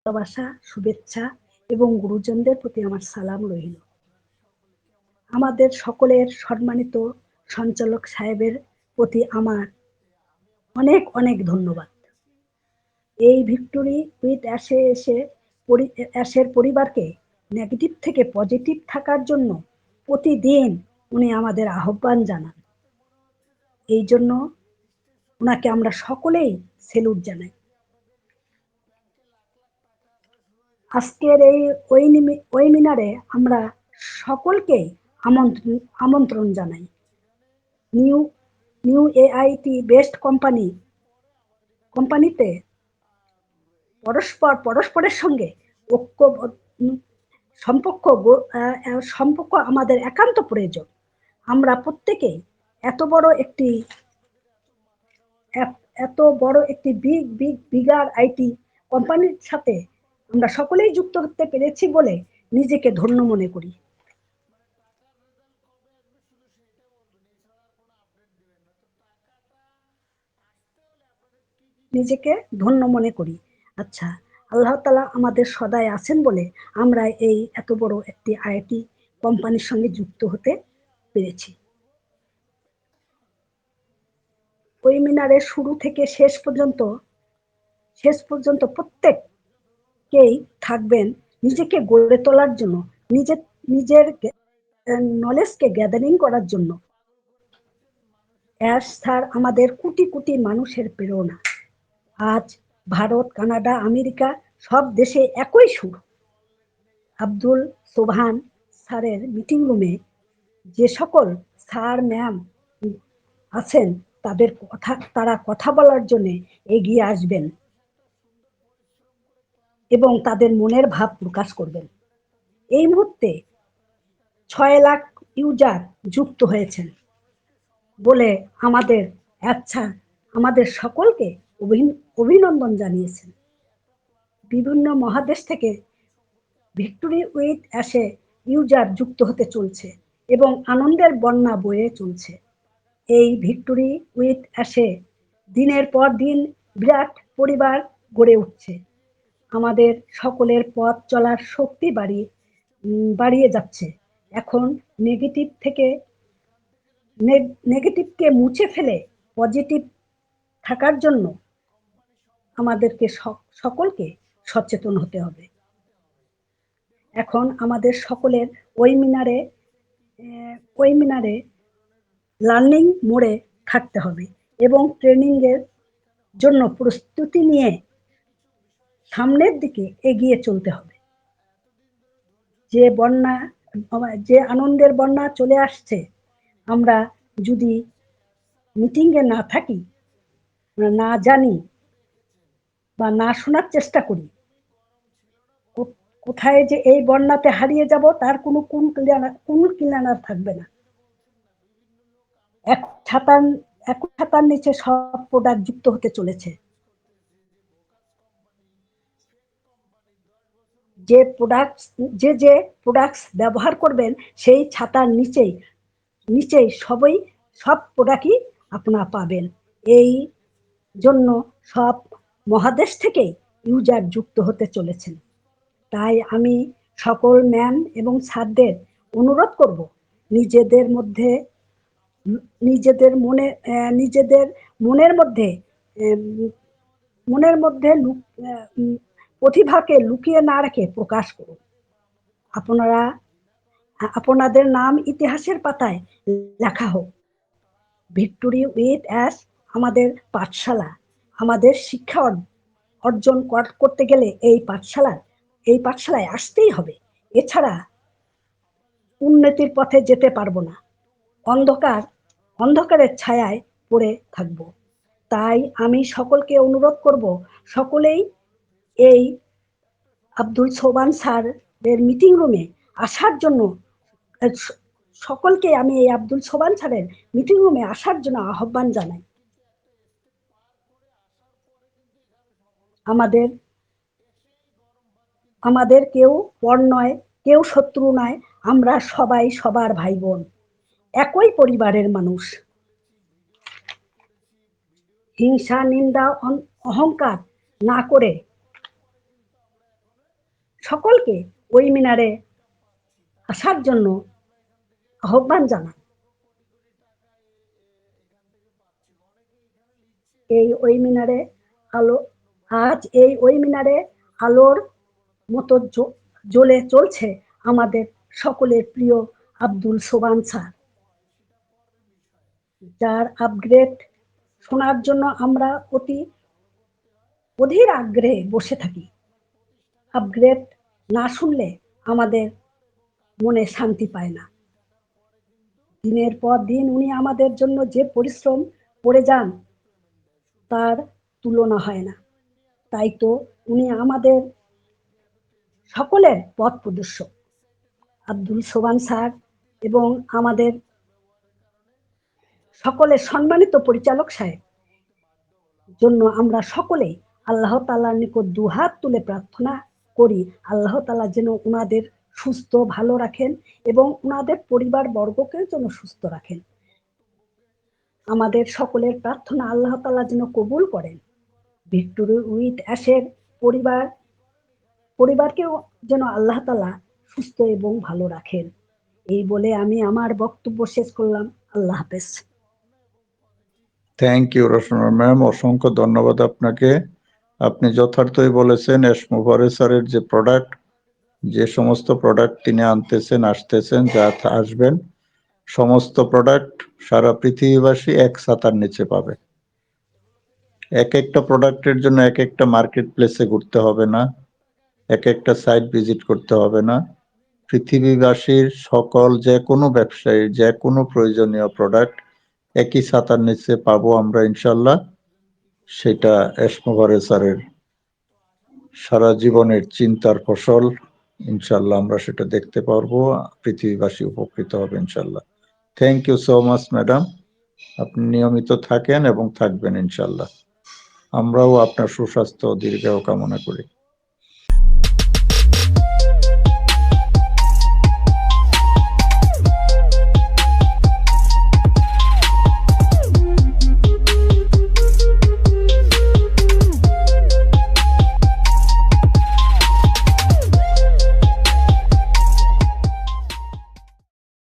ভালোবাসা, শুভেচ্ছা এবং গুরুজনদের প্রতি আমার সালাম রইল। আমাদের সকলের সম্মানিত সঞ্চালক সাহেবের প্রতি আমার অনেক অনেক ধন্যবাদ। এই ভিক্টোরি উইথ অ্যাশের পরিবারকে নেগেটিভ থেকে পজিটিভ থাকার জন্য প্রতিদিন উনি আমাদের আহ্বান জানান। এই জন্য ওনাকে আমরা সকলেই সেলুট জানাই। আজকের এই ওয়েবিনারে আমরা সকলকেই আমন্ত্রণ জানাই। নিউ এআইটি বেস্ট কোম্পানিতে পরস্পরের সঙ্গে সম্পর্ক আমাদের একান্ত প্রয়োজন। আমরা প্রত্যেকেই এত বড় একটি বিগার আইটি কোম্পানির সাথে আমরা সকলেই যুক্ত হতে পেরেছি বলে নিজেকে ধন্য মনে করি। আচ্ছা, আল্লাহ তাআলা আমাদের সদাই আছেন বলে আমরা এই এত বড় একটি আইটি কোম্পানির সঙ্গে যুক্ত হতে পেরেছি। ওয়েবিনারের শুরু থেকে শেষ পর্যন্ত প্রত্যেককেই থাকবেন নিজেকে গড়ে তোলার জন্য, নিজের নলেজকে গ্যাদারিং করার জন্য। অ্যাশ স্যার আমাদের কোটি কোটি মানুষের প্রেরণা। আজ ভারত, কানাডা, আমেরিকা সব দেশে একই সুর। আব্দুল সোবহান স্যারের মিটিং রুমে যে সকল স্যার ম্যাম আছেন তারা কথা বলার জন্য এগিয়ে আসবেন এবং তাদের মনের ভাব প্রকাশ করবেন। এই মুহূর্তে 6 লাখ ইউজার যুক্ত হয়েছেন বলে আমাদের সকলকে অভিনন্দন জানিয়েছেন। বিভিন্ন মহাদেশ থেকে ভিক্টোরি উইথ অ্যাশে ইউজার যুক্ত হতে চলছে এবং আনন্দের বন্যা বয়ে চলছে। এই ভিক্টোরি উইথ অ্যাশে দিনের পর দিন বিরাট পরিবার গড়ে উঠছে। আমাদের সকলের পথ চলার শক্তি বাড়িয়ে যাচ্ছে। এখন নেগেটিভকে মুছে ফেলে পজিটিভ থাকার জন্য আমাদেরকে সকলকে সচেতন হতে হবে। এখন আমাদের সকলের ওয়েবিনারে লার্নিং মোডে থাকতে হবে এবং ট্রেনিং এর জন্য প্রস্তুতি নিয়ে সামনের দিকে এগিয়ে চলতে হবে। যে আনন্দের বন্যা চলে আসছে, আমরা যদি মিটিংয়ে না থাকি, না জানি বা না শোনার চেষ্টা করি, কোথায় যে এই বন্যাতে হারিয়ে যাব তার কোনো কিনারা থাকবে না। এক ছাতার নিচে সব প্রোডাক্ট যুক্ত হতে চলেছে। যে প্রোডাক্টস ব্যবহার করবেন সেই ছাতার নিচেই সব প্রোডাক্টই আপনারা পাবেন। এই জন্য সব মহাদেশ থেকেই ইউজার যুক্ত হতে চলেছেন। তাই আমি সকল ম্যাম এবং স্যারদের অনুরোধ করব, নিজেদের মনের মধ্যে প্রতিভাকে লুকিয়ে না রেখে প্রকাশ করুন। আপনাদের নাম ইতিহাসের পাতায় লেখা হোক। ভিক্টোরি উইথ অ্যাশ আমাদের পাঠশালা। আমাদের শিক্ষা অর্জন করতে গেলে এই পাঠশালায় আসতেই হবে। এছাড়া উন্নতির পথে যেতে পারবো না। অন্ধকারের ছায়ায় পড়ে থাকব। তাই আমি সকলকে অনুরোধ করব, সকলেই এই আব্দুল সোবহান স্যারের মিটিং রুমে আসার জন্য সকলকে আমি এই আব্দুল সোবহান স্যারের মিটিং রুমে আসার জন্য আহ্বান জানাই। আমাদের কেউ পর নয়, কেউ শত্রু নয়, আমরা সবাই সবার ভাই বোন, একই পরিবারের মানুষ। হিংসা, নিন্দা, অহংকার না করে সকলকে ওই মিনারে আসার জন্য আহ্বান জানান। ওই মিনারে আলো আজ ওই মিনারে আলোর মতো জ্বলে চলছে আমাদের সকলের প্রিয় আব্দুল সোবান স্যার, যার আপগ্রেড শোনার জন্য আমরা অধীর আগ্রহে বসে থাকি। আপগ্রেড না শুনলে আমাদের মনে শান্তি পায় না। দিনের পর দিন উনি আমাদের জন্য যে পরিশ্রম করে যান তার তুলনা হয় না। তাই তো উনি আমাদের সকলের পথ প্রদর্শক। আব্দুল সোবান স্যার এবং আমাদের সকলের সম্মানিত পরিচালক সাহেব জন্য আমরা সকলেই আল্লাহ তাআলার নিকট দুহাত তুলে প্রার্থনা করি, আল্লাহ তাআলা যেন উনাদের সুস্থ ভালো রাখেন এবং উনাদের পরিবার বর্গকেও যেন সুস্থ রাখেন। আমাদের সকলের প্রার্থনা আল্লাহ তাআলা যেন কবুল করেন। ভিক্টোরি উইথ অ্যাশের পরিবারকেও যেন আল্লাহ তাআলা সুস্থ এবং ভালো রাখেন। এই বলে আমি আমার বক্তব্য শেষ করলাম। আল্লাহ হাফেজ। থ্যাংক ইউ রচনা ম্যাম, অসংখ্য ধন্যবাদ আপনাকে। আপনি যথার্থই বলেছেন, এস মোবারক স্যারের যে প্রোডাক্ট, যে সমস্ত প্রোডাক্ট তিনি আনতেছেন, আসতেছেন, যা আসবেন, সমস্ত প্রোডাক্ট সারা পৃথিবীবাসী এক ছাতার নিচে পাবে। এক একটা প্রোডাক্টের জন্য এক একটা মার্কেট প্লেসে ঘুরতে হবে না, এক একটা সাইট ভিজিট করতে হবে না। পৃথিবীবাসীর সকল যে কোনো ব্যবসায়ীর যে কোনো প্রয়োজনীয় প্রোডাক্ট একই ছাতার নিচে পাবো আমরা ইনশাল্লাহ। সেটা এস মোবারক স্যারের সারা জীবনের চিন্তার ফসল। ইনশাল্লাহ আমরা সেটা দেখতে পারবো, পৃথিবীবাসী উপকৃত হবে ইনশাল্লাহ। Thank you so much madam, আপনি নিয়মিত থাকেন এবং থাকবেন ইনশাল্লাহ। আমরাও আপনার সুস্বাস্থ্য ও দীর্ঘায়ু কামনা করি।